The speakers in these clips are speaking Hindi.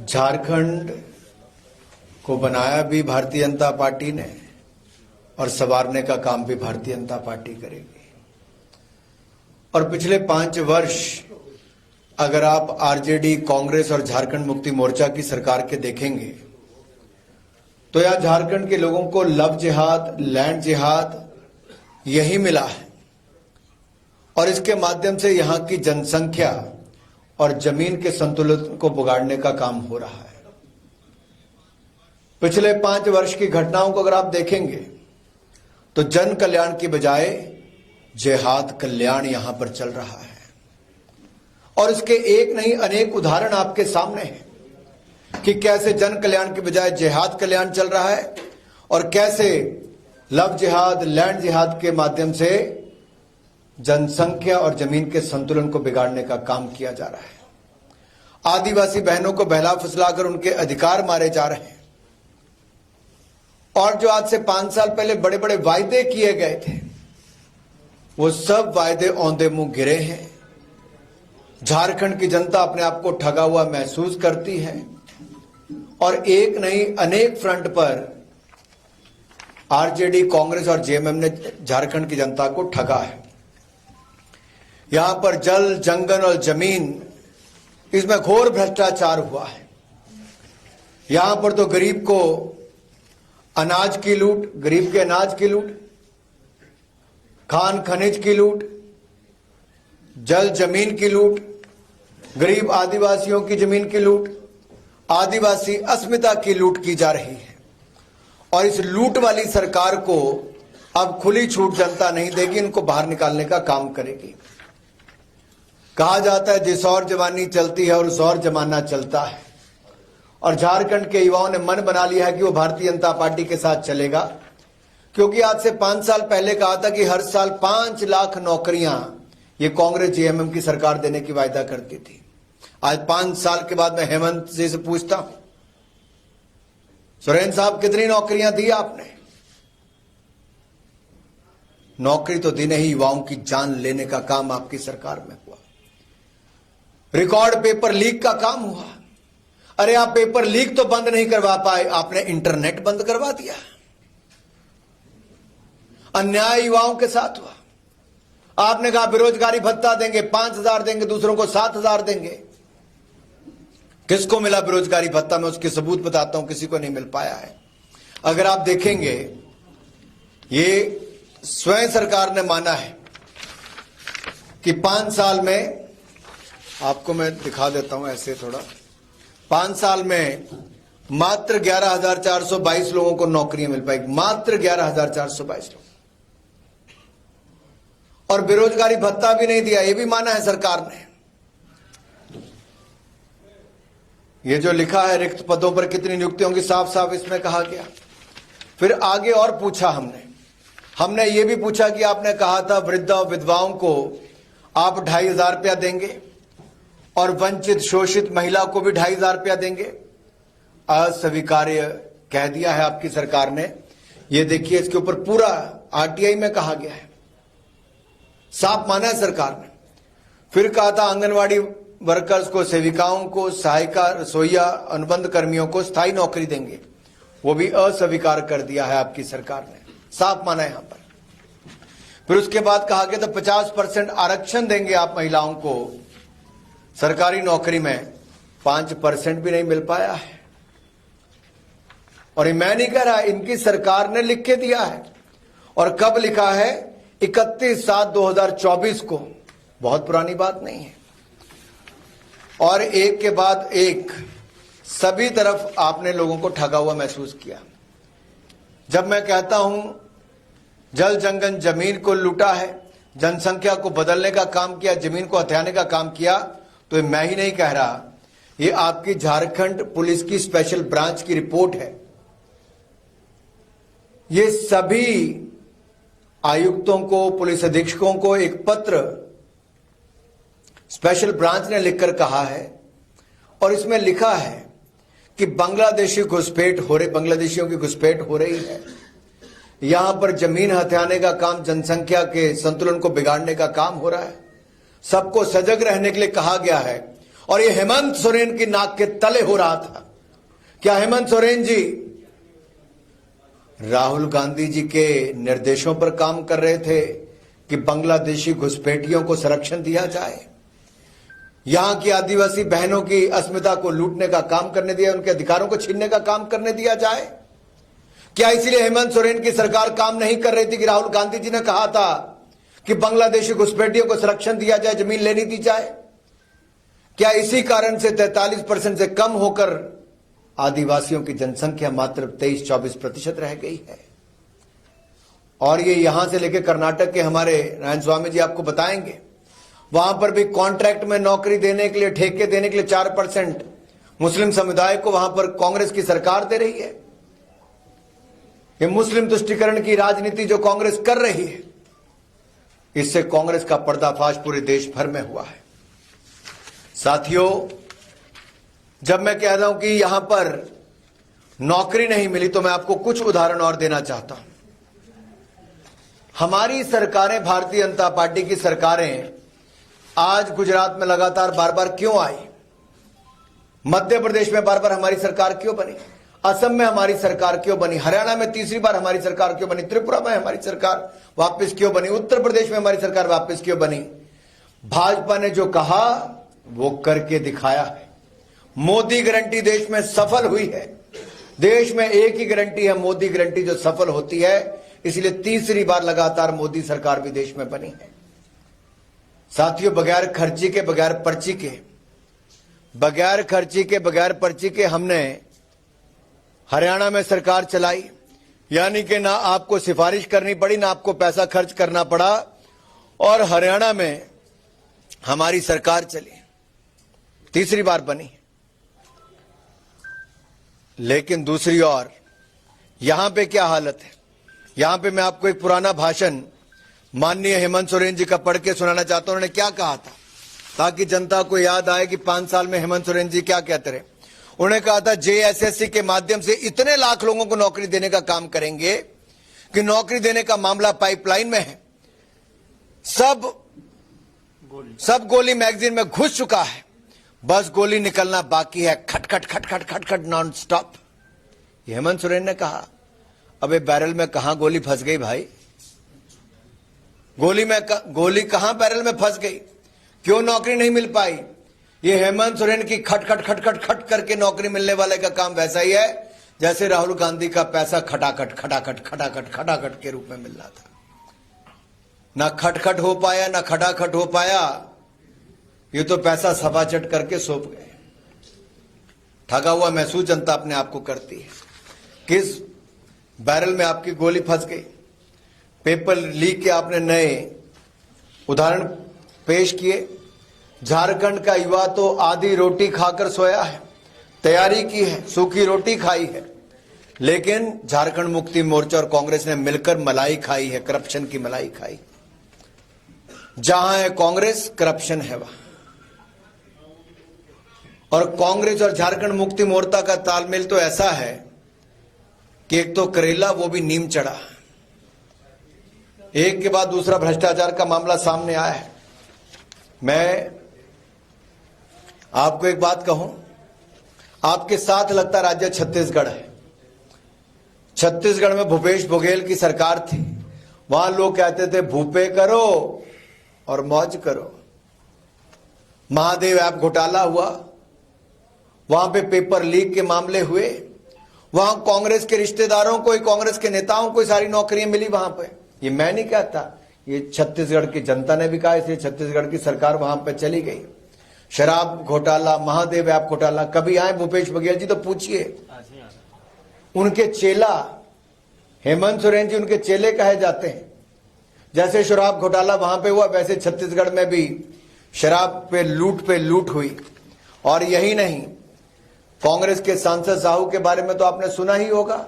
झारखंड को बनाया भी भारतीय जनता पार्टी ने और संवारने का काम भी भारतीय जनता पार्टी करेगी। और पिछले 5 वर्ष अगर आप आरजेडी, कांग्रेस और झारखंड मुक्ति मोर्चा की सरकार के देखेंगे तो यहां झारखंड के लोगों को लव जिहाद, लैंड जिहाद यही मिला है और इसके माध्यम से यहां की जनसंख्या और जमीन के संतुलन को बिगाड़ने का काम हो रहा है। पिछले 5 वर्ष की घटनाओं को अगर आप देखेंगे तो जन कल्याण की बजाय जिहाद कल्याण यहां पर चल रहा है और इसके एक नहीं अनेक उदाहरण आपके सामने हैं कि कैसे जन कल्याण की बजाय जिहाद कल्याण चल रहा है और कैसे लव जिहाद, लैंड जिहाद के माध्यम से जनसंख्या और जमीन के संतुलन को बिगाड़ने का काम किया जा रहा है। आदिवासी बहनों को बहला फुसलाकर उनके अधिकार मारे जा रहे हैं और जो आज से 5 साल पहले बड़े बड़े वायदे किए गए थे वो सब वायदे औंधे मुंह गिरे हैं। झारखंड की जनता अपने आप को ठगा हुआ महसूस करती है और एक नहीं अनेक फ्रंट पर आरजेडी, कांग्रेस और जेएमएम ने झारखंड की जनता को ठगा है। यहां पर जल, जंगल और जमीन, इसमें घोर भ्रष्टाचार हुआ है। यहां पर तो गरीब को अनाज की लूट, गरीब के अनाज की लूट, खान खनिज की लूट, जल जमीन की लूट, गरीब आदिवासियों की जमीन की लूट, आदिवासी अस्मिता की लूट की जा रही है और इस लूट वाली सरकार को अब खुली छूट जनता नहीं देगी, इनको बाहर निकालने का काम करेगी। कहा जाता है जिस और जवानी चलती है और उस और जमाना चलता है और झारखंड के युवाओं ने मन बना लिया है कि वो भारतीय जनता पार्टी के साथ चलेगा, क्योंकि आज से 5 साल पहले कहा था कि हर साल 5 लाख नौकरियां ये कांग्रेस जेएमएम की सरकार देने की वायदा करती थी। आज 5 साल के बाद मैं हेमंत जी से पूछता हूं, सोरेन साहब कितनी नौकरियां दी आपने? नौकरी तो दी नहीं, युवाओं की जान लेने का काम आपकी सरकार में हुआ। रिकॉर्ड पेपर लीक का काम हुआ। अरे आप पेपर लीक तो बंद नहीं करवा पाए, आपने इंटरनेट बंद करवा दिया। अन्याय युवाओं के साथ हुआ। आपने कहा बेरोजगारी भत्ता देंगे, 5,000 देंगे, दूसरों को 7,000 देंगे। किसको मिला बेरोजगारी भत्ता? मैं उसके सबूत बताता हूं, किसी को नहीं मिल पाया है। अगर आप देखेंगे ये स्वयं सरकार ने माना है कि 5 साल में, आपको मैं दिखा देता हूं ऐसे थोड़ा, 5 साल में मात्र 11,422 लोगों को नौकरियां मिल पाएगी, मात्र 11,422 लोग। और बेरोजगारी भत्ता भी नहीं दिया, ये भी माना है सरकार ने। ये जो लिखा है रिक्त पदों पर कितनी नियुक्तियों की, साफ साफ इसमें कहा गया। फिर आगे और पूछा हमने ये भी पूछा कि आपने कहा था वृद्धा और विधवाओं को आप 2,500 रुपया देंगे और वंचित शोषित महिला को भी 2,500 रुपया देंगे। अस्वीकार्य कह दिया है आपकी सरकार ने। ये देखिए, इसके ऊपर पूरा आरटीआई में कहा गया है, साफ माना है सरकार ने। फिर कहा था आंगनवाड़ी वर्कर्स को, सेविकाओं को, सहायिका, रसोईया, अनुबंध कर्मियों को स्थायी नौकरी देंगे, वो भी अस्वीकार कर दिया है आपकी सरकार ने, साफ माना है यहां पर। फिर उसके बाद कहा गया था 50% आरक्षण देंगे आप महिलाओं को सरकारी नौकरी में, 5% भी नहीं मिल पाया है। और ये मैं नहीं कह रहा, इनकी सरकार ने लिख के दिया है। और कब लिखा है? 31/7/2024 को, बहुत पुरानी बात नहीं है। और एक के बाद एक सभी तरफ आपने लोगों को ठगा हुआ महसूस किया। जब मैं कहता हूं जल जंगल जमीन को लूटा है, जनसंख्या को बदलने का काम किया, जमीन को हथियाने का काम किया, तो ये मैं ही नहीं कह रहा, ये आपकी झारखंड पुलिस की स्पेशल ब्रांच की रिपोर्ट है। ये सभी आयुक्तों को, पुलिस अधीक्षकों को एक पत्र स्पेशल ब्रांच ने लिखकर कहा है और इसमें लिखा है कि बांग्लादेशियों की घुसपैठ हो रही है। यहां पर जमीन हथियाने का काम, जनसंख्या के संतुलन को बिगाड़ने का काम हो रहा है। सबको सजग रहने के लिए कहा गया है और ये हेमंत सोरेन की नाक के तले हो रहा था। क्या हेमंत सोरेन जी राहुल गांधी जी के निर्देशों पर काम कर रहे थे कि बांग्लादेशी घुसपैठियों को संरक्षण दिया जाए, यहां की आदिवासी बहनों की अस्मिता को लूटने का काम करने दिया, उनके अधिकारों को छीनने का काम करने दिया जाए? क्या इसलिए हेमंत सोरेन की सरकार काम नहीं कर रही थी कि राहुल गांधी जी ने कहा था कि बांग्लादेशी घुसपैठियों को संरक्षण दिया जाए, जमीन लेनी दी जाए? क्या इसी कारण से 43% से कम होकर आदिवासियों की जनसंख्या मात्र 23-24% रह गई है? और ये यहां से लेकर कर्नाटक के हमारे नारायण स्वामी जी आपको बताएंगे, वहां पर भी कॉन्ट्रैक्ट में नौकरी देने के लिए, ठेके देने के लिए 4% मुस्लिम समुदाय को वहां पर कांग्रेस की सरकार दे रही है। ये मुस्लिम तुष्टीकरण की राजनीति जो कांग्रेस कर रही है, इससे कांग्रेस का पर्दाफाश पूरे देश भर में हुआ है। साथियों, जब मैं कह रहा हूं कि यहां पर नौकरी नहीं मिली, तो मैं आपको कुछ उदाहरण और देना चाहता हूं। हमारी सरकारें, भारतीय जनता पार्टी की सरकारें आज गुजरात में लगातार बार बार क्यों आई? मध्य प्रदेश में बार बार हमारी सरकार क्यों बनी? असम में हमारी सरकार क्यों बनी? हरियाणा में तीसरी बार हमारी सरकार क्यों बनी? त्रिपुरा में हमारी सरकार वापस क्यों बनी? उत्तर प्रदेश में हमारी सरकार वापस क्यों बनी? भाजपा ने जो कहा वो करके दिखाया है। मोदी गारंटी देश में सफल हुई है। देश में एक ही गारंटी है, मोदी गारंटी, जो सफल होती है। इसलिए तीसरी बार लगातार मोदी सरकार भी देश में बनी है। साथियों, बगैर खर्ची के, बगैर पर्ची के, बगैर खर्ची के, बगैर पर्ची के हमने हरियाणा में सरकार चलाई, यानी कि ना आपको सिफारिश करनी पड़ी, ना आपको पैसा खर्च करना पड़ा, और हरियाणा में हमारी सरकार चली, तीसरी बार बनी। लेकिन दूसरी ओर यहां पे क्या हालत है? यहां पे मैं आपको एक पुराना भाषण माननीय हेमंत सोरेन जी का पढ़ के सुनाना चाहता हूं। उन्होंने क्या कहा था, ताकि जनता को याद आए कि 5 साल में हेमंत सोरेन जी क्या कहते रहे। उन्होंने कहा था, JSSC के माध्यम से इतने लाख लोगों को नौकरी देने का काम करेंगे कि नौकरी देने का मामला पाइपलाइन में है। सब गोली मैगजीन में घुस चुका है, बस गोली निकलना बाकी है। खट खट खट खट खट खट नॉन स्टॉप। हेमंत सोरेन ने कहा, अबे बैरल में कहां गोली फंस गई भाई? गोली कहां बैरल में फंस गई? क्यों नौकरी नहीं मिल पाई? ये हेमंत सोरेन की खट खट खट खट खट करके नौकरी मिलने वाले का काम वैसा ही है जैसे राहुल गांधी का पैसा खटाखट खटाखट खटाखट खटाखट के रूप में मिल रहा था। ना खटखट हो पाया, ना खटाखट हो पाया, ये तो पैसा सभाचट करके सौंप गए। ठगा हुआ महसूस जनता अपने आप को करती है। किस बैरल में आपकी गोली फंस गई? पेपर लीक के आपने नए उदाहरण पेश किए। झारखंड का युवा तो आधी रोटी खाकर सोया है, तैयारी की है, सूखी रोटी खाई है, लेकिन झारखंड मुक्ति मोर्चा और कांग्रेस ने मिलकर मलाई खाई है, करप्शन की मलाई खाई। जहां है कांग्रेस, करप्शन है वहां। और कांग्रेस और झारखंड मुक्ति मोर्चा का तालमेल तो ऐसा है कि एक तो करेला, वो भी नीम चढ़ा। एक के बाद दूसरा भ्रष्टाचार का मामला सामने आया है। मैं आपको एक बात कहूं, आपके साथ लगता राज्य छत्तीसगढ़ है। छत्तीसगढ़ में भूपेश बघेल की सरकार थी। वहां लोग कहते थे भूपे करो और मौज करो। महादेव ऐप घोटाला हुआ, वहां पे पेपर लीक के मामले हुए, वहां कांग्रेस के रिश्तेदारों को, कांग्रेस के नेताओं को सारी नौकरियां मिली वहां पे। ये मैं नहीं कहता, ये छत्तीसगढ़ की जनता ने भी कहा, इसलिए छत्तीसगढ़ की सरकार वहां पे चली गई। शराब घोटाला, महादेव ऐप घोटाला, कभी आए भूपेश बघेल जी तो पूछिए। उनके चेला हेमंत सोरेन जी उनके चेले कहे जाते हैं। जैसे शराब घोटाला वहां पे हुआ, वैसे छत्तीसगढ़ में भी शराब पे लूट हुई। और यही नहीं, कांग्रेस के सांसद साहू के बारे में तो आपने सुना ही होगा।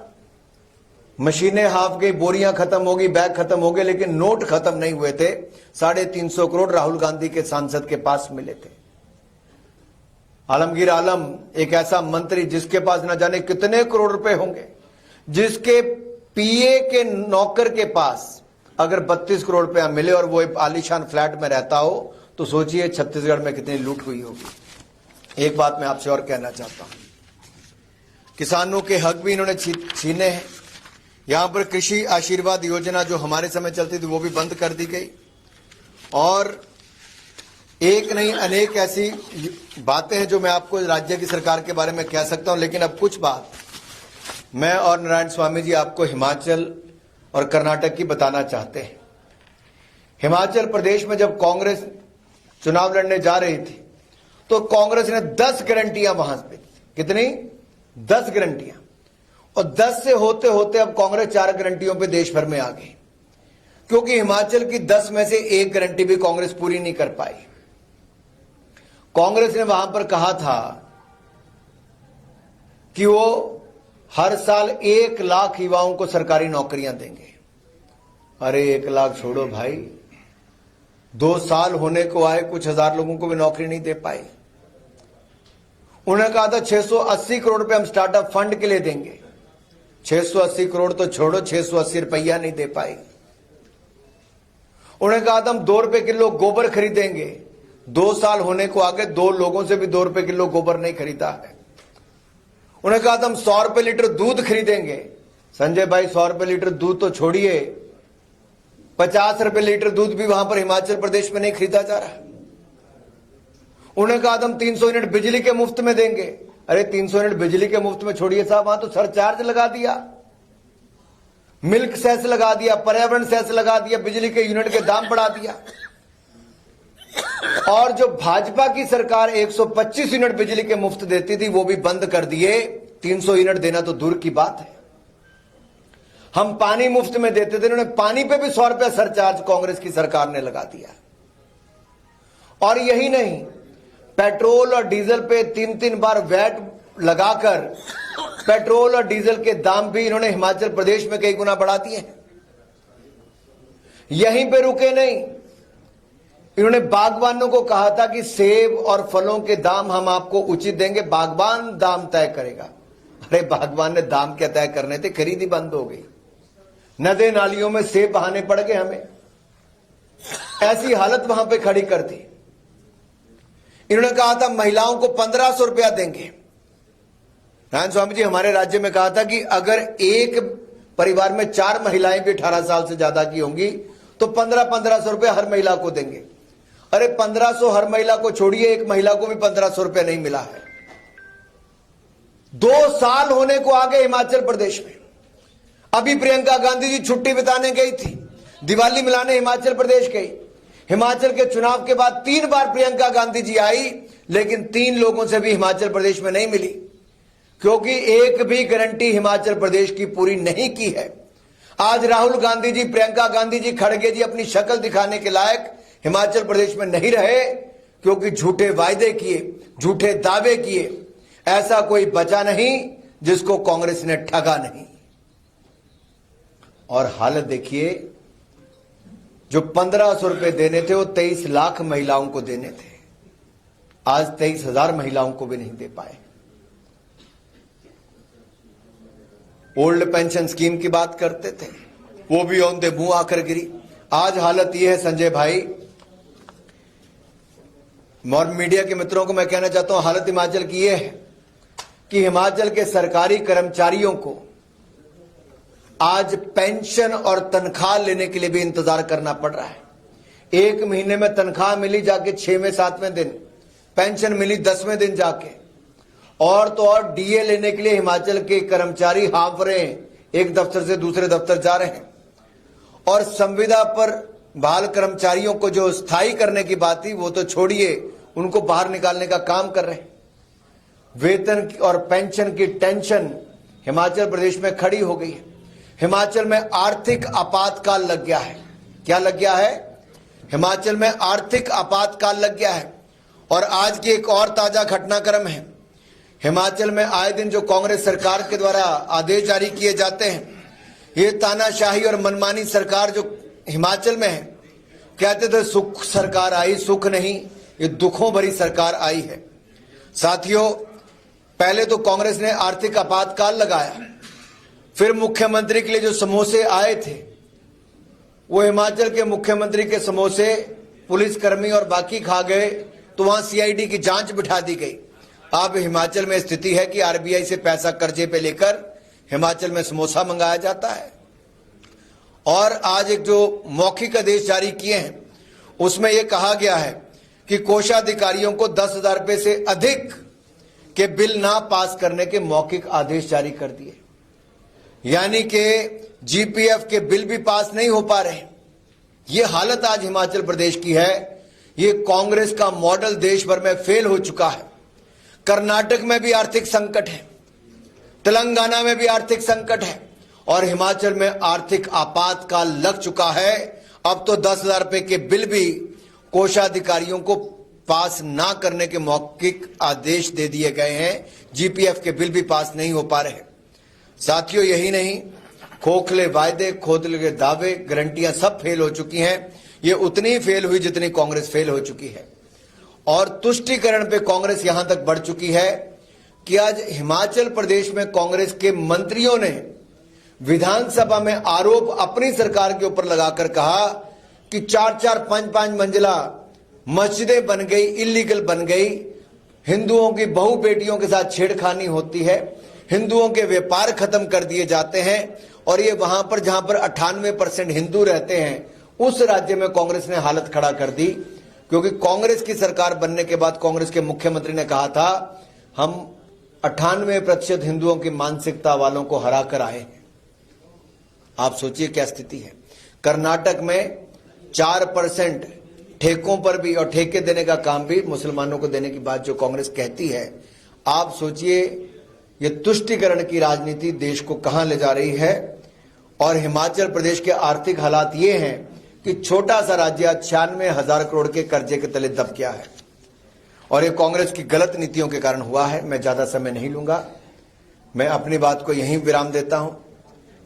मशीनें हाफ गई, बोरियां खत्म हो गई, बैग खत्म हो गए, लेकिन नोट खत्म नहीं हुए थे। 350 करोड़ राहुल गांधी के सांसद के पास मिले थे। आलमगीर आलम एक ऐसा मंत्री जिसके पास न जाने कितने करोड़ रुपए होंगे, जिसके पीए के नौकर के पास अगर 32 करोड़ रुपया मिले और वो एक आलीशान फ्लैट में रहता हो, तो सोचिए छत्तीसगढ़ में कितनी लूट हुई होगी। एक बात मैं आपसे और कहना चाहता हूं, किसानों के हक भी इन्होंने छीने हैं। यहां पर कृषि आशीर्वाद योजना जो हमारे समय चलती थी वो भी बंद कर दी गई, और एक नहीं अनेक ऐसी बातें हैं जो मैं आपको राज्य की सरकार के बारे में कह सकता हूं। लेकिन अब कुछ बात मैं और नारायण स्वामी जी आपको हिमाचल और कर्नाटक की बताना चाहते हैं। हिमाचल प्रदेश में जब कांग्रेस चुनाव लड़ने जा रही थी तो कांग्रेस ने 10 गारंटियां वहां पे, कितनी 10 गारंटियां, और 10 से होते होते अब कांग्रेस 4 गारंटियों पे देश भर में आ गई, क्योंकि हिमाचल की 10 में से एक गारंटी भी कांग्रेस पूरी नहीं कर पाई। कांग्रेस ने वहां पर कहा था कि वो हर साल 1 लाख युवाओं को सरकारी नौकरियां देंगे। अरे 1 लाख छोड़ो भाई, 2 साल होने को आए, कुछ हजार लोगों को भी नौकरी नहीं दे पाए। उन्होंने कहा था 680 करोड़ रुपए हम स्टार्टअप फंड के लिए देंगे। 680 करोड़ तो छोड़ो, 680 रुपया नहीं दे पाए। उन्होंने कहा था हम 2 रुपए किलो गोबर खरीदेंगे। 2 साल होने को आगे 2 लोगों से भी 2 रुपए किलो गोबर नहीं खरीदा है। उन्होंने कहा था हम 100 रुपए लीटर दूध खरीदेंगे। संजय भाई 100 रुपए लीटर दूध तो छोड़िए, 50 रुपए लीटर दूध भी वहां पर हिमाचल प्रदेश में नहीं खरीदा जा रहा। उन्होंने कहा हम 300 यूनिट बिजली के मुफ्त में देंगे। अरे 300 यूनिट बिजली के मुफ्त में छोड़िए साहब, वहां तो सरचार्ज लगा दिया, मिल्क सेस लगा दिया, पर्यावरण सेस लगा दिया, बिजली के यूनिट के दाम बढ़ा दिया। और जो भाजपा की सरकार 125 यूनिट बिजली के मुफ्त देती थी वो भी बंद कर दिए। 300 यूनिट देना तो दूर की बात है। हम पानी मुफ्त में देते थे, उन्होंने पानी पे भी 100 रुपया सरचार्ज कांग्रेस की सरकार ने लगा दिया। और यही नहीं, पेट्रोल और डीजल पे 3-3 बार वैट लगाकर पेट्रोल और डीजल के दाम भी इन्होंने हिमाचल प्रदेश में कई गुना बढ़ा दिए। यहीं पे रुके नहीं, इन्होंने बागबानों को कहा था कि सेब और फलों के दाम हम आपको उचित देंगे, बागबान दाम तय करेगा। अरे बागबान ने दाम क्या तय करने थे, खरीदी बंद हो गई। नदी नालियों में सेब बहाने पड़ गए हमें, ऐसी हालत वहां पे खड़ी कर दी। इन्होंने कहा था महिलाओं को 1500 रुपया देंगे। नारायण स्वामी जी हमारे राज्य में कहा था कि अगर एक परिवार में 4 महिलाएं भी 18 साल से ज्यादा की होंगी तो 1500 रुपया हर महिला को देंगे। अरे 1500 हर महिला को छोड़िए, एक महिला को भी 1500 रुपया नहीं मिला है। 2 साल होने को आ गए हिमाचल प्रदेश में। अभी प्रियंका गांधी जी छुट्टी बिताने गई थी, दिवाली मिलाने हिमाचल प्रदेश गई। हिमाचल के चुनाव के बाद 3 बार प्रियंका गांधी जी आई, लेकिन 3 लोगों से भी हिमाचल प्रदेश में नहीं मिली, क्योंकि एक भी गारंटी हिमाचल प्रदेश की पूरी नहीं की है। आज राहुल गांधी जी, प्रियंका गांधी जी, खड़गे जी अपनी शक्ल दिखाने के लायक हिमाचल प्रदेश में नहीं रहे, क्योंकि झूठे वायदे किए, झूठे दावे किए। ऐसा कोई बचा नहीं जिसको कांग्रेस ने ठगा नहीं। और हालत देखिए, जो 1500 रुपए देने थे वो 23 लाख महिलाओं को देने थे, आज 23,000 महिलाओं को भी नहीं दे पाए। ओल्ड पेंशन स्कीम की बात करते थे, वो भी औंधे मुंह आकर गिरी। आज हालत यह है संजय भाई, और मीडिया के मित्रों को मैं कहना चाहता हूं, हालत हिमाचल की यह है कि हिमाचल के सरकारी कर्मचारियों को आज पेंशन और तनख्वाह लेने के लिए भी इंतजार करना पड़ रहा है। 1 महीने में तनख्वाह मिली जाके 6वें 7वें दिन, पेंशन मिली 10वें दिन जाके। और तो और डीए लेने के लिए हिमाचल के कर्मचारी हाँफ रहे हैं, एक दफ्तर से दूसरे दफ्तर जा रहे हैं। और संविदा पर बहाल कर्मचारियों को जो स्थायी करने की बात थी वो तो छोड़िए, उनको बाहर निकालने का काम कर रहे हैं। वेतन और पेंशन की टेंशन हिमाचल प्रदेश में खड़ी हो गई है। हिमाचल में आर्थिक आपातकाल लग गया है। क्या लग गया है? हिमाचल में आर्थिक आपातकाल लग गया है। और आज की एक और ताजा घटनाक्रम है, हिमाचल में आए दिन जो कांग्रेस सरकार के द्वारा आदेश जारी किए जाते हैं, ये तानाशाही और मनमानी सरकार जो हिमाचल में है, कहते थे सुख सरकार आई, सुख नहीं, ये दुखों भरी सरकार आई है। साथियों, पहले तो कांग्रेस ने आर्थिक आपातकाल लगाया, फिर मुख्यमंत्री के लिए जो समोसे आए थे वो हिमाचल के मुख्यमंत्री के समोसे पुलिसकर्मी और बाकी खा गए, तो वहां सीआईडी की जांच बिठा दी गई। अब हिमाचल में स्थिति है कि आरबीआई से पैसा कर्जे पे लेकर हिमाचल में समोसा मंगाया जाता है। और आज एक जो मौखिक आदेश जारी किए हैं उसमें यह कहा गया है कि कोषाधिकारियों को 10,000 रुपए से अधिक के बिल ना पास करने के मौखिक आदेश जारी कर दिए, यानी कि जीपीएफ के बिल भी पास नहीं हो पा रहे। ये हालत आज हिमाचल प्रदेश की है। ये कांग्रेस का मॉडल देश भर में फेल हो चुका है। कर्नाटक में भी आर्थिक संकट है, तेलंगाना में भी आर्थिक संकट है और हिमाचल में आर्थिक आपातकाल लग चुका है। अब तो 10,000 रुपए के बिल भी कोषाधिकारियों को पास ना करने के मौखिक आदेश दे दिए गए हैं। जीपीएफ के बिल भी पास नहीं हो पा रहे। साथियों, यही नहीं, खोखले वायदे, खोखले दावे, गारंटियां सब फेल हो चुकी हैं। ये उतनी ही फेल हुई जितनी कांग्रेस फेल हो चुकी है। और तुष्टीकरण पे कांग्रेस यहां तक बढ़ चुकी है कि आज हिमाचल प्रदेश में कांग्रेस के मंत्रियों ने विधानसभा में आरोप अपनी सरकार के ऊपर लगाकर कहा कि 4-4, 5-5 मंजिला मस्जिदें बन गई, इलीगल बन गई, हिंदुओं की बहू बेटियों के साथ छेड़खानी होती है, हिंदुओं के व्यापार खत्म कर दिए जाते हैं। और ये वहां पर जहां पर 98% हिंदू रहते हैं उस राज्य में कांग्रेस ने हालत खड़ा कर दी, क्योंकि कांग्रेस की सरकार बनने के बाद कांग्रेस के मुख्यमंत्री ने कहा था हम 98% हिंदुओं की मानसिकता वालों को हरा कर आए हैं। आप सोचिए क्या स्थिति है। कर्नाटक में 4% ठेकों पर भी, और ठेके देने का काम भी मुसलमानों को देने की बात जो कांग्रेस कहती है, आप सोचिए ये तुष्टीकरण की राजनीति देश को कहां ले जा रही है। और हिमाचल प्रदेश के आर्थिक हालात ये हैं कि छोटा सा राज्य 96,000 करोड़ के कर्जे के तले दब गया है और ये कांग्रेस की गलत नीतियों के कारण हुआ है। मैं ज्यादा समय नहीं लूंगा, मैं अपनी बात को यहीं विराम देता हूं,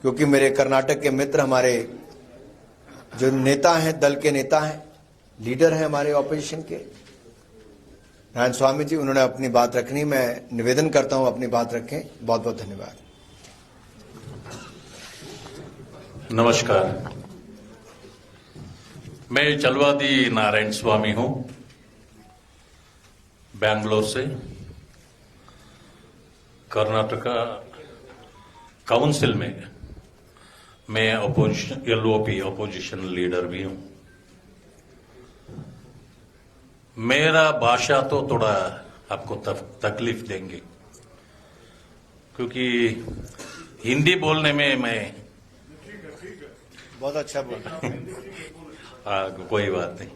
क्योंकि मेरे कर्नाटक के मित्र, हमारे जो नेता हैं, दल के नेता हैं, लीडर हैं हमारे ऑपोजिशन के, नारायण स्वामी जी, उन्होंने अपनी बात रखनी। मैं निवेदन करता हूं अपनी बात रखें। बहुत बहुत धन्यवाद। नमस्कार, मैं चलवादी नारायण स्वामी हूं, बैंगलोर से। कर्नाटका काउंसिल में मैं अपोजिशन, एलओपी अपोजिशन लीडर भी हूं। मेरा भाषा तो थोड़ा आपको तकलीफ देंगे, क्योंकि हिंदी बोलने में मैं बहुत अच्छा बोला। कोई बात नहीं।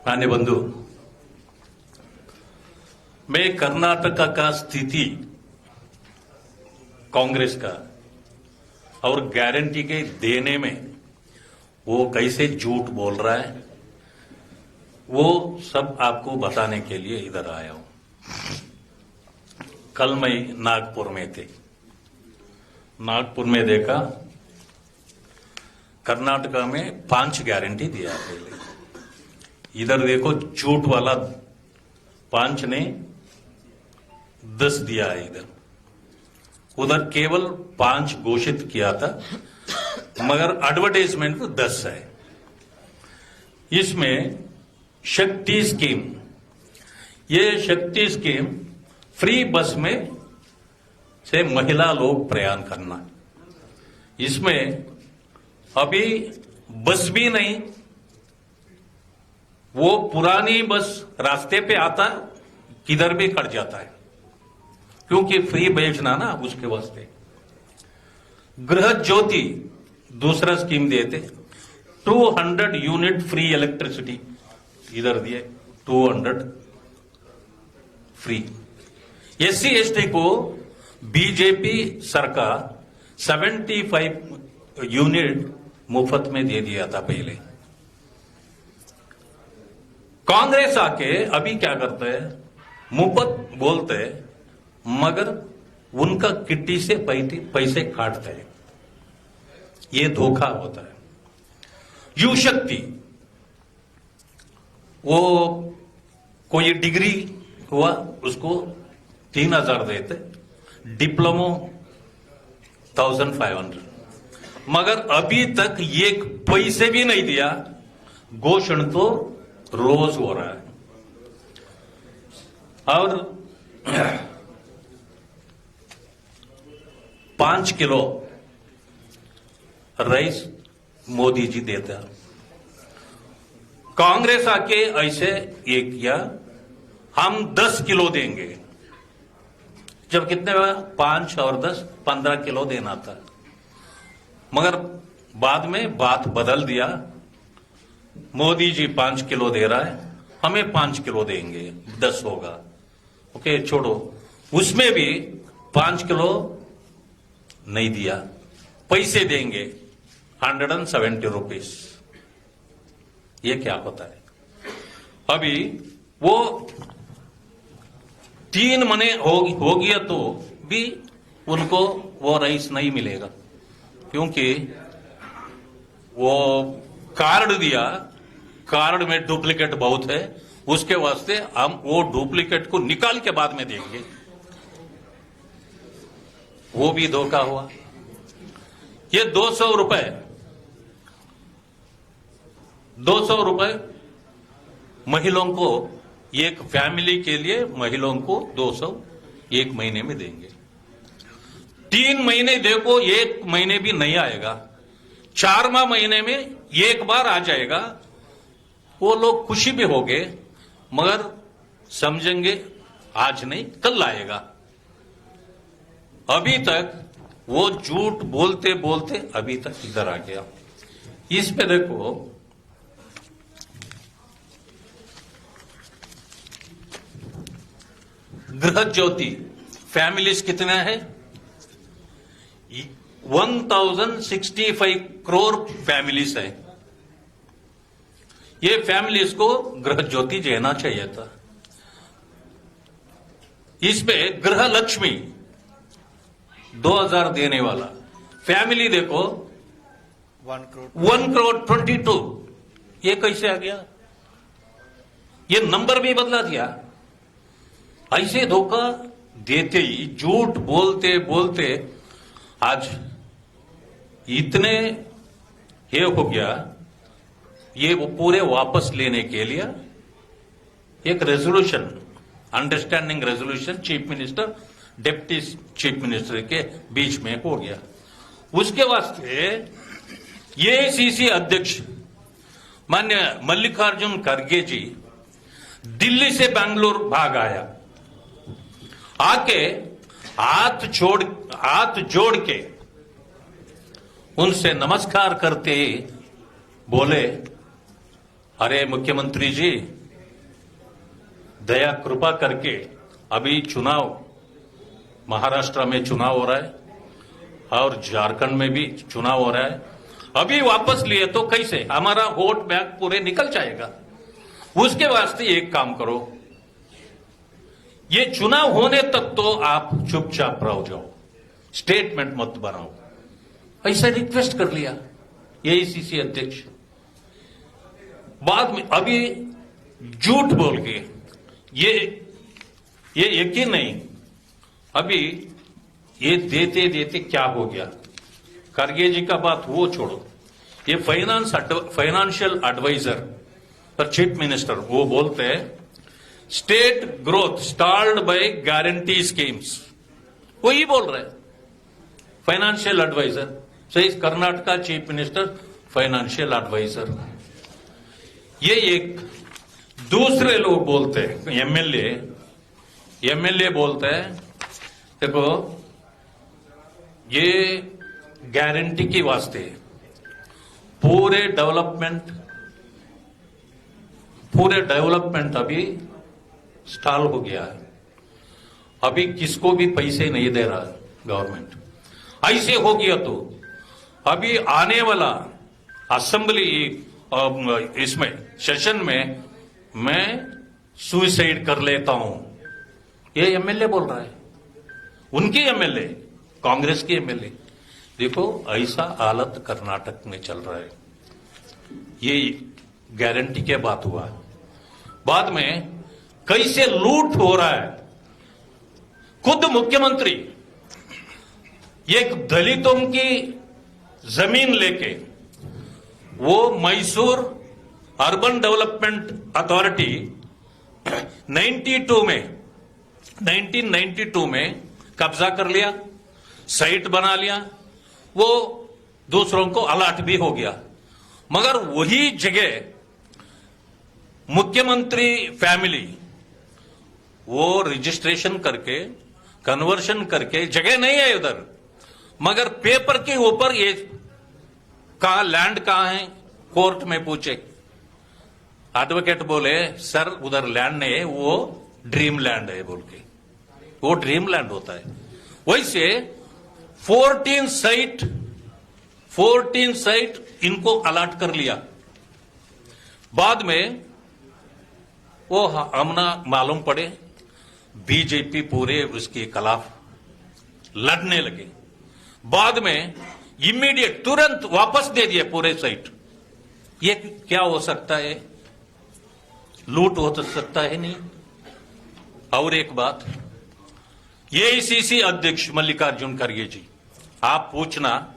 मान्य बंधु, मैं कर्नाटक का स्थिति कांग्रेस का और गारंटी के देने में वो कैसे झूठ बोल रहा है, वो सब आपको बताने के लिए इधर आया हूं। कल मैं नागपुर में थे। नागपुर में देखा कर्नाटका में 5 गारंटी दिया पहले। इधर देखो झूठ वाला 5 ने 10 दिया है इधर। उधर केवल 5 घोषित किया था, मगर एडवर्टाइजमेंट तो 10 है। इसमें शक्ति स्कीम, ये शक्ति स्कीम फ्री बस में से महिला लोग प्रयाण करना, इसमें अभी बस भी नहीं, वो पुरानी बस रास्ते पे आता किधर भी कट जाता है, क्योंकि फ्री बेचना ना उसके वास्ते। गृह ज्योति दूसरा स्कीम देते, 200 यूनिट फ्री इलेक्ट्रिसिटी इधर दिए, 200 फ्री। एससी एसटी को बीजेपी सरकार 75 यूनिट मुफ्त में दे दिया था पहले। कांग्रेस आके अभी क्या करते हैं, मुफ्त बोलते हैं, मगर उनका किट्टी से पैसे काटते हैं। ये धोखा होता है। यू शक्ति, वो कोई डिग्री हुआ उसको 3,000 देते, डिप्लोमो 1,500, मगर अभी तक एक पैसे भी नहीं दिया। घोषणा तो रोज हो रहा है। और 5 किलो राइस मोदी जी देता। कांग्रेस आके ऐसे ये किया, हम 10 किलो देंगे, जब कितने 5 और 10 15 किलो देना था। मगर बाद में बात बदल दिया, मोदी जी 5 किलो दे रहा है, हमें 5 किलो देंगे, 10 होगा। ओके, छोड़ो, उसमें भी 5 किलो नहीं दिया, पैसे देंगे 170 रुपीस। ये क्या होता है? अभी वो 3 महीने हो गया तो भी उनको वो राइस नहीं मिलेगा, क्योंकि वो कार्ड दिया, कार्ड में डुप्लीकेट बहुत है, उसके वास्ते हम वो डुप्लीकेट को निकाल के बाद में देंगे। वो भी धोखा हुआ। ये 200 रुपए महिलाओं को, एक फैमिली के लिए महिलाओं को 200 एक महीने में देंगे। 3 महीने देखो, 1 महीने भी नहीं आएगा, 4वां महीने में एक बार आ जाएगा। वो लोग खुशी भी होंगे, मगर समझेंगे आज नहीं कल आएगा। अभी तक वो झूठ बोलते बोलते अभी तक इधर आ गया। इस पे देखो, गृह ज्योति फैमिलीज कितना है? 1065 करोड़ फैमिलीज है। ये फैमिलीज को गृह ज्योति देना चाहिए था। इसपे गृह लक्ष्मी 2000 देने वाला फैमिली देखो 1 करोड़ 22। ये कैसे आ गया? ये नंबर भी बदला दिया। ऐसे धोखा देते ही, झूठ बोलते बोलते आज इतने ये हो गया। ये वो पूरे वापस लेने के लिए एक resolution, understanding resolution chief minister deputy chief minister के बीच में हो गया। उसके वास्ते एआईसीसी अध्यक्ष मान्य मल्लिकार्जुन खड़गे जी दिल्ली से बेंगलुरु भाग आया, आके हाथ जोड़ के उनसे नमस्कार करते ही बोले, अरे मुख्यमंत्री जी, दया कृपा करके, अभी चुनाव, महाराष्ट्र में चुनाव हो रहा है और झारखंड में भी चुनाव हो रहा है, अभी वापस लिए तो कैसे हमारा वोट बैंक पूरे निकल जाएगा। उसके वास्ते एक काम करो, ये चुनाव होने तक तो आप चुपचाप रह जाओ, स्टेटमेंट मत बनाओ। ऐसा रिक्वेस्ट कर लिया एआईसीसी अध्यक्ष। बाद में अभी झूठ बोल के ये यकीन नहीं, अभी ये देते देते क्या हो गया। खड़गे जी का बात वो छोड़ो, ये फाइनेंशियल एडवाइजर पर चीफ मिनिस्टर वो बोलते हैं state growth stalled by guarantee schemes, वो ही बोल रहे हैं फाइनेंशियल एडवाइजर। सही, Karnataka chief minister financial adviser. ये एक दूसरे लोग बोलते हैं, एमएलए बोलते हैं, देखो ये गारंटी के वास्ते पूरे डेवलपमेंट अभी स्टॉल हो गया है। अभी किसको भी पैसे नहीं दे रहा गवर्नमेंट। ऐसे हो गया तो अभी आने वाला असेंबली इसमें सेशन में मैं सुसाइड कर लेता हूं, ये एमएलए बोल रहा है। उनके एमएलए, कांग्रेस के एमएलए। देखो ऐसा हालत कर्नाटक में चल रहा है। ये गारंटी के बात हुआ, बाद में कैसे लूट हो रहा है। खुद मुख्यमंत्री एक दलितों की जमीन लेके वो मैसूर अर्बन डेवलपमेंट अथॉरिटी 1992 में कब्जा कर लिया, साइट बना लिया, वो दूसरों को अलॉट भी हो गया। मगर वही जगह मुख्यमंत्री फैमिली वो रजिस्ट्रेशन करके कन्वर्शन करके, जगह नहीं है उधर, मगर पेपर के ऊपर ये कहा लैंड कहां है, कोर्ट में पूछे, एडवोकेट बोले सर उधर लैंड नहीं है, वो ड्रीम लैंड है बोल के, वो ड्रीम लैंड होता है। वैसे 14 साइट इनको अलॉट कर लिया। बाद में वो हमना मालूम पड़े बीजेपी पूरे उसके खिलाफ लड़ने लगे। बाद में इमीडिएट तुरंत वापस दे दिए पूरे साइट। ये क्या हो सकता है? लूट हो सकता है नहीं। और एक बात, एआईसीसी अध्यक्ष मल्लिकार्जुन खड़गे जी, आप पूछना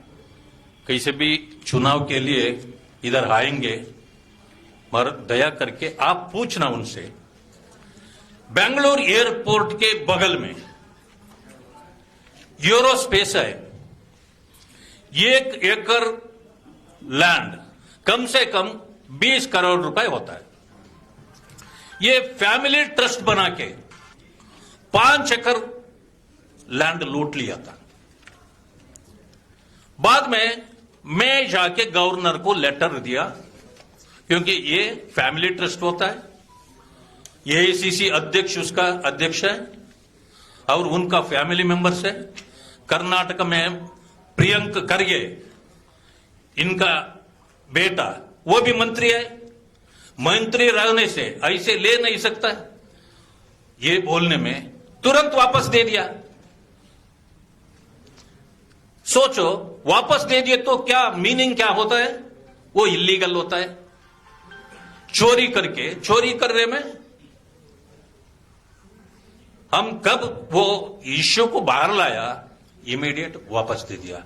कैसे भी चुनाव के लिए इधर आएंगे, मगर दया करके आप पूछना उनसे, बेंगलुरु एयरपोर्ट के बगल में यूरोस्पेस है, 1 एकड़ लैंड कम से कम 20 करोड़ रुपए होता है। ये फैमिली ट्रस्ट बना के 5 एकड़ लैंड लूट लिया था। बाद में मैं जाके गवर्नर को लेटर दिया, क्योंकि ये फैमिली ट्रस्ट होता है, एआईसीसी अध्यक्ष उसका अध्यक्ष है और उनका फैमिली मेंबर्स है। कर्नाटक में प्रियंक खड़गे इनका बेटा वो भी मंत्री है, मंत्री रहने से ऐसे ले नहीं सकता। ये बोलने में तुरंत वापस दे दिया। सोचो, वापस दे दिए तो क्या मीनिंग क्या होता है? वो इलीगल होता है। चोरी करने में हम कब वो इश्यू को बाहर लाया, इमीडिएट वापस दे दिया।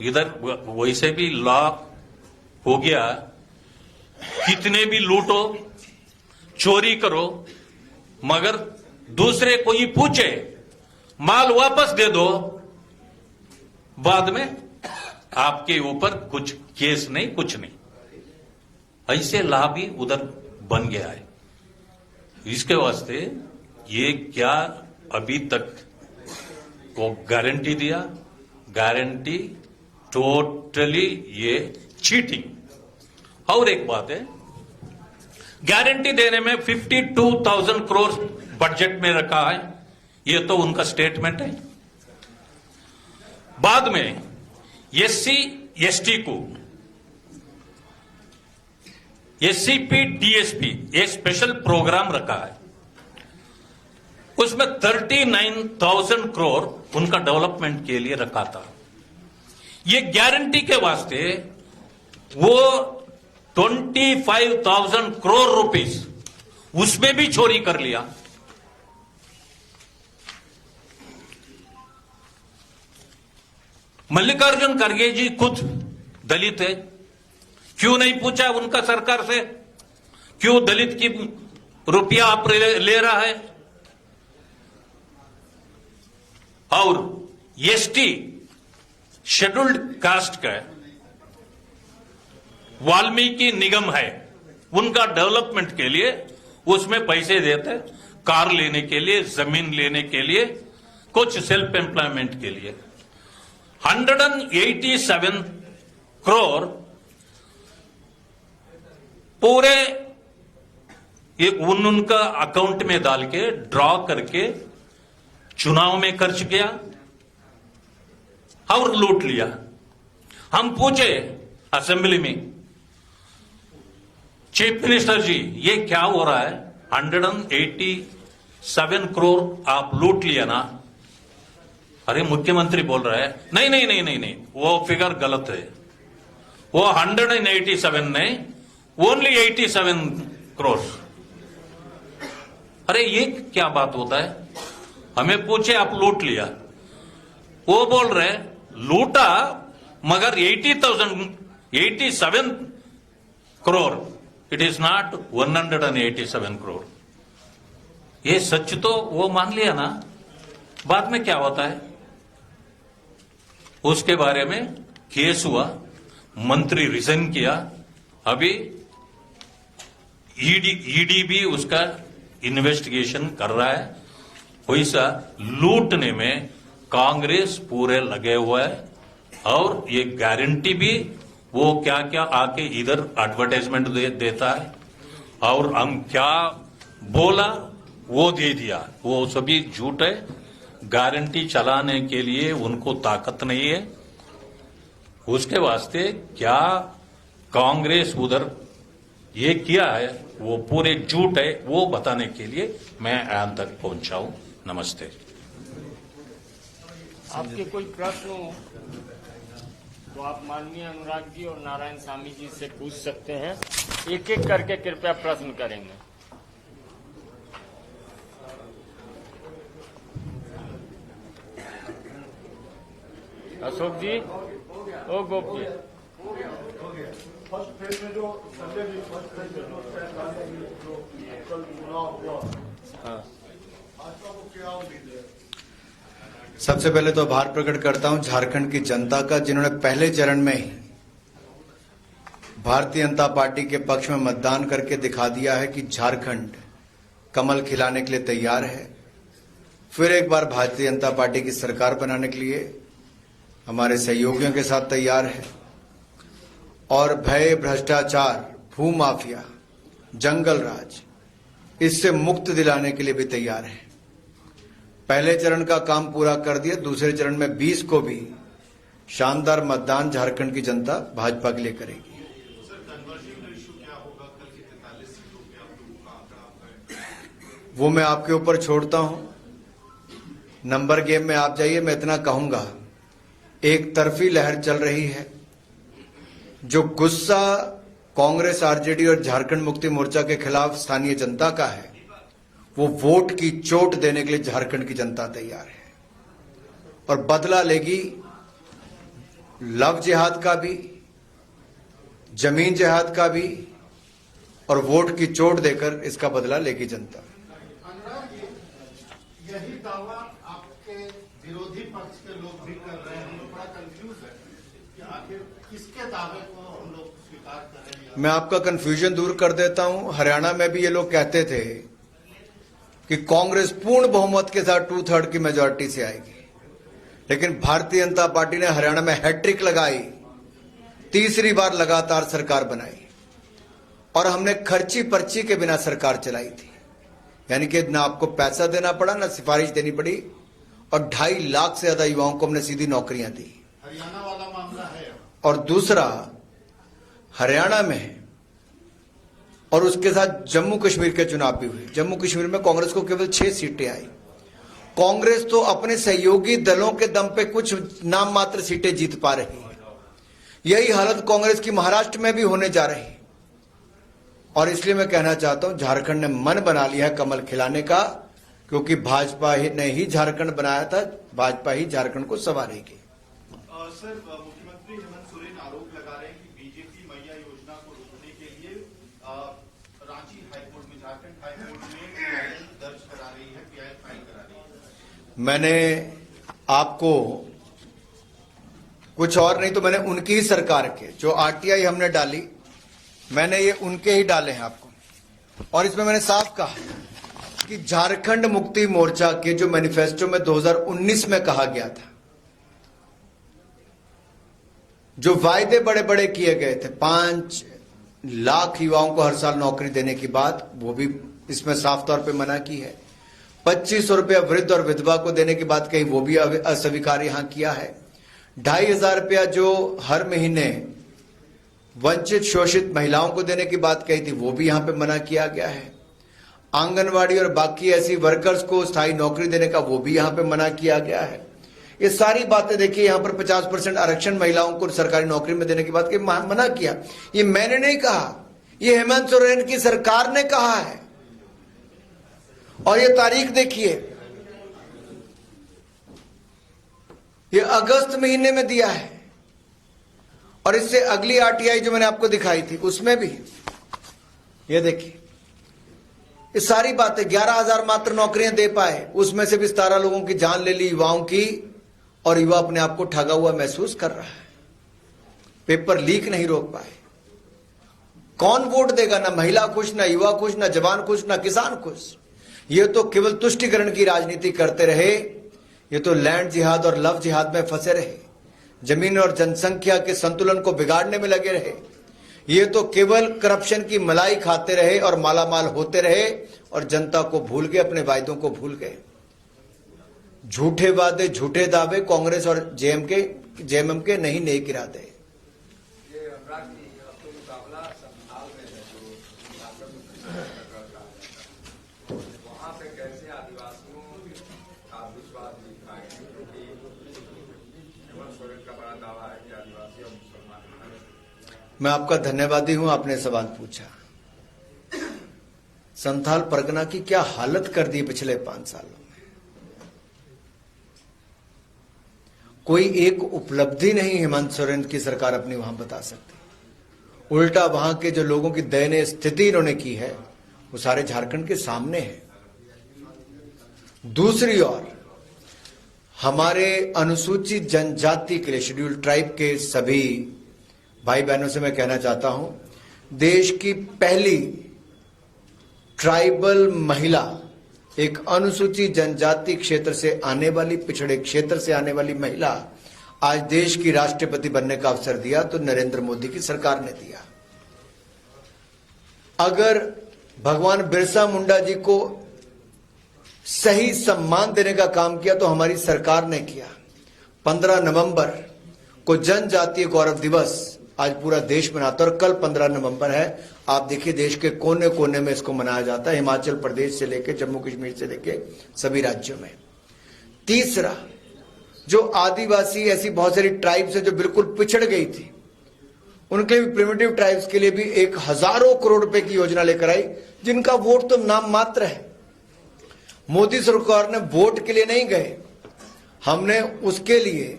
इधर वैसे भी लॉ हो गया, कितने भी लूटो चोरी करो, मगर दूसरे कोई पूछे माल वापस दे दो, बाद में आपके ऊपर कुछ केस नहीं, कुछ नहीं। ऐसे लाभ भी उधर बन गया है। इसके वास्ते ये क्या अभी तक वो गारंटी दिया, गारंटी टोटली ये चीटिंग। और एक बात है, गारंटी देने में 52,000 करोड़ बजट में रखा है, ये तो उनका स्टेटमेंट है। बाद में एससी एसटी को एससीपी डीएसपी एक स्पेशल प्रोग्राम रखा है, उसमें 39,000 करोड़ उनका डेवलपमेंट के लिए रखा था। ये गारंटी के वास्ते वो 25,000 करोड़ रुपीस उसमें भी चोरी कर लिया। मल्लिकार्जुन खड़गे जी खुद दलित है, क्यों नहीं पूछा उनका सरकार से, क्यों दलित की रुपया आप ले रहा है? और एसटी शेड्यूल्ड कास्ट का वाल्मीकि निगम है, उनका डेवलपमेंट के लिए उसमें पैसे देते, कार लेने के लिए, जमीन लेने के लिए, कुछ सेल्फ एम्प्लॉयमेंट के लिए। 187 करोड़ पूरे उनका अकाउंट में डाल के ड्रॉ करके चुनाव में खर्च किया और लूट लिया। हम पूछे असेंबली में, चीफ मिनिस्टर जी ये क्या हो रहा है? 187 करोड़ आप लूट लिया ना? अरे मुख्यमंत्री बोल रहा है नहीं नहीं नहीं नहीं नहीं, वो फिगर गलत है, वो 187 नहीं, ओनली 87 करोड़। अरे ये क्या बात होता है? हमें पूछे आप लूट लिया, वो बोल रहे लूटा मगर 87 crore it is not 187 crore. ये सच तो वो मान लिया ना, बाद में क्या होता है उसके बारे में केस हुआ, मंत्री रिजाइन किया, अभी ईडी भी उसका इन्वेस्टिगेशन कर रहा है। वैसा लूटने में कांग्रेस पूरे लगे हुए है, और ये गारंटी भी वो क्या क्या आके इधर एडवर्टाइजमेंट देता है, और हम क्या बोला वो दे दिया, वो सभी झूठ है। गारंटी चलाने के लिए उनको ताकत नहीं है। उसके वास्ते क्या कांग्रेस उधर ये किया है वो पूरे झूठ है, वो बताने के लिए मैं यहां तक पहुंचा हूं। नमस्ते। आपके कोई प्रश्न हो तो आप माननीय अनुराग जी और नारायण स्वामी जी से पूछ सकते हैं। एक एक करके कृपया प्रश्न करेंगे। अशोक जी, ओ गोपी, फर्स्ट फेज में जो संजय जी फर्स्ट फेज में जो कल चुनाव हुआ, हाँ, भाजपा को क्या उम्मीद है? सबसे पहले तो आभार प्रकट करता हूं झारखंड की जनता का, जिन्होंने पहले चरण में ही भारतीय जनता पार्टी के पक्ष में मतदान करके दिखा दिया है कि झारखंड कमल खिलाने के लिए तैयार है। फिर एक बार भारतीय जनता पार्टी की सरकार बनाने के लिए हमारे सहयोगियों के साथ तैयार है, और भय, भ्रष्टाचार, भूमाफिया, जंगल राज, इससे मुक्त दिलाने के लिए भी तैयार है। पहले चरण का काम पूरा कर दिया, दूसरे चरण में 20 को भी शानदार मतदान झारखंड की जनता भाजपा के लिए करेगी। वो मैं आपके ऊपर छोड़ता हूं, नंबर गेम में आप जाइए। मैं इतना कहूंगा, एक तरफी लहर चल रही है। जो गुस्सा कांग्रेस, आरजेडी और झारखंड मुक्ति मोर्चा के खिलाफ स्थानीय जनता का है, वो वोट की चोट देने के लिए झारखंड की जनता तैयार है, और बदला लेगी लव जिहाद का भी, जमीन जिहाद का भी, और वोट की चोट देकर इसका बदला लेगी जनता। अनुराग जी, यही दावा आपके विरोधी पक्ष के लोग भी कर रहे हैं। हम लोग बड़ा कंफ्यूज है कि आखिर किसके दावे को हम लोग स्वीकार करें। मैं आपका कंफ्यूजन दूर कर देता हूं। हरियाणा में भी ये लोग कहते थे कि कांग्रेस पूर्ण बहुमत के साथ 2/3 की मेजॉरिटी से आएगी, लेकिन भारतीय जनता पार्टी ने हरियाणा में हैट्रिक लगाई, तीसरी बार लगातार सरकार बनाई, और हमने खर्ची पर्ची के बिना सरकार चलाई थी। यानी कि ना आपको पैसा देना पड़ा, ना सिफारिश देनी पड़ी, और 2.5 लाख से ज्यादा युवाओं को हमने सीधी नौकरियां दी। हरियाणा वाला मामला है। और दूसरा, हरियाणा में और उसके साथ जम्मू कश्मीर के चुनाव भी हुए। जम्मू कश्मीर में कांग्रेस को केवल 6 सीटें आई। कांग्रेस तो अपने सहयोगी दलों के दम पे कुछ नाम मात्र सीटें जीत पा रही है। यही हालत कांग्रेस की महाराष्ट्र में भी होने जा रही है, और इसलिए मैं कहना चाहता हूं, झारखंड ने मन बना लिया है कमल खिलाने का, क्योंकि भाजपा ने ही झारखंड बनाया था, भाजपा ही झारखंड को संवारेगी। सर, मुख्यमंत्री हेमंत सोरेन आरोप लगा रहे हैं कि बीजेपी मैया योजना को रोकने के लिए रांची हाईकोर्ट में, झारखंड हाईकोर्ट में PIL दर्ज करा रही है, PIL फाइल करा रही है। मैंने आपको कुछ और नहीं तो मैंने उनकी ही सरकार के जो RTI हमने डाली, मैंने ये उनके ही डाले हैं आपको, और इसमें मैंने साफ कहा कि झारखंड मुक्ति मोर्चा के जो मैनिफेस्टो में 2019 में कहा गया था, जो वायदे बड़े बड़े किए गए थे, 5 लाख युवाओं को हर साल नौकरी देने की बात, वो भी इसमें साफ तौर पे मना की है। 2500 रुपया वृद्ध और विधवा को देने की बात कही, वो भी अस्वीकार यहां किया है। 2500 रुपया जो हर महीने वंचित शोषित महिलाओं को देने की बात कही थी, वो भी यहां पे मना किया गया है। आंगनवाड़ी और बाकी ऐसी वर्कर्स को स्थायी नौकरी देने का, वो भी यहां पे मना किया गया है। ये सारी बातें देखिए, यहां पर 50% आरक्षण महिलाओं को सरकारी नौकरी में देने की बात की मना किया। ये मैंने नहीं कहा, ये हेमंत सोरेन की सरकार ने कहा है, और ये तारीख देखिए, ये अगस्त महीने में दिया है, और इससे अगली RTI जो मैंने आपको दिखाई थी उसमें भी ये देखिए, ये सारी बातें 11,000 मात्र नौकरियां दे पाए, उसमें से भी 17 लोगों की जान ले ली युवाओं की, और युवा अपने आप को ठगा हुआ महसूस कर रहा है। पेपर लीक नहीं रोक पाए। कौन वोट देगा? ना महिला खुश, ना युवा खुश, ना जवान खुश, ना किसान खुश। ये तो केवल तुष्टिकरण की राजनीति करते रहे। ये तो लैंड जिहाद और लव जिहाद में फंसे रहे, जमीन और जनसंख्या के संतुलन को बिगाड़ने में लगे रहे। ये तो केवल करप्शन की मलाई खाते रहे और मालामाल होते रहे, और जनता को भूल गए, अपने वायदों को भूल गए। झूठे वादे, झूठे दावे कांग्रेस और जेएमएम के नहीं नेक इरादे। मैं आपका धन्यवादी हूं, आपने सवाल पूछा। संथाल परगना की क्या हालत कर दी पिछले 5 सालों में। कोई एक उपलब्धि नहीं हेमंत सोरेन की सरकार अपनी वहां बता सकती। उल्टा वहां के जो लोगों की दयनीय स्थिति इन्होंने की है, वो सारे झारखंड के सामने है। दूसरी ओर हमारे अनुसूचित जनजाति के लिए, शेड्यूल ट्राइब के सभी भाई बहनों से मैं कहना चाहता हूं, देश की पहली ट्राइबल महिला, एक अनुसूचित जनजाति क्षेत्र से आने वाली, पिछड़े क्षेत्र से आने वाली महिला आज देश की राष्ट्रपति बनने का अवसर दिया तो नरेंद्र मोदी की सरकार ने दिया। अगर भगवान बिरसा मुंडा जी को सही सम्मान देने का काम किया तो हमारी सरकार ने किया। 15 नवंबर को जनजातीय गौरव दिवस आज पूरा देश मनाता है, और कल 15 नवंबर है। आप देखिए देश के कोने कोने में इसको मनाया जाता है, हिमाचल प्रदेश से लेकर जम्मू कश्मीर से लेकर सभी राज्यों में। तीसरा, जो आदिवासी ऐसी बहुत सारी ट्राइब्स है जो बिल्कुल पिछड़ गई थी, उनके भी प्रिमिटिव ट्राइब्स के लिए भी 1,000 करोड़ रुपए की योजना लेकर आई, जिनका वोट तो नाम मात्र है। मोदी सरकार ने वोट के लिए नहीं गए, हमने उसके लिए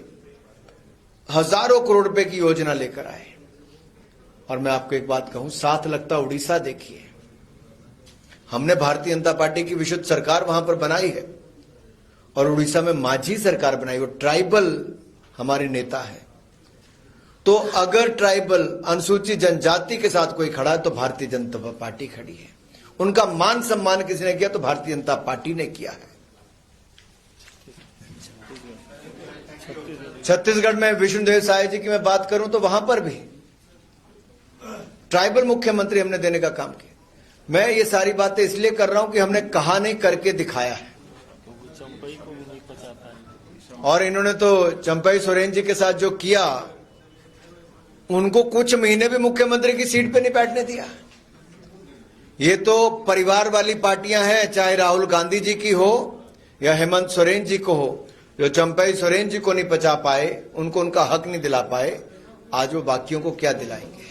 1,000 करोड़ रुपए की योजना लेकर आए। और मैं आपको एक बात कहूं, साथ लगता उड़ीसा देखिए, हमने भारतीय जनता पार्टी की विशुद्ध सरकार वहां पर बनाई है, और उड़ीसा में माझी सरकार बनाई, वो ट्राइबल हमारे नेता है। तो अगर ट्राइबल अनुसूचित जनजाति के साथ कोई खड़ा है तो भारतीय जनता पार्टी खड़ी है। उनका मान सम्मान किसने किया तो भारतीय जनता पार्टी ने किया है। छत्तीसगढ़ में विष्णुदेव साय जी की मैं बात करूं तो वहां पर भी ट्राइबल मुख्यमंत्री हमने देने का काम किया। मैं ये सारी बातें इसलिए कर रहा हूं कि हमने कहा नहीं, करके दिखाया है। और इन्होंने तो चंपई सोरेन जी के साथ जो किया, उनको कुछ महीने भी मुख्यमंत्री की सीट पे नहीं बैठने दिया। ये तो परिवार वाली पार्टियां हैं, चाहे राहुल गांधी जी की हो या हेमंत सोरेन जी को हो, जो चंपई सोरेन जी को नहीं बचा पाए, उनको उनका हक नहीं दिला पाए, आज वो बाकियों को क्या दिलाएंगे।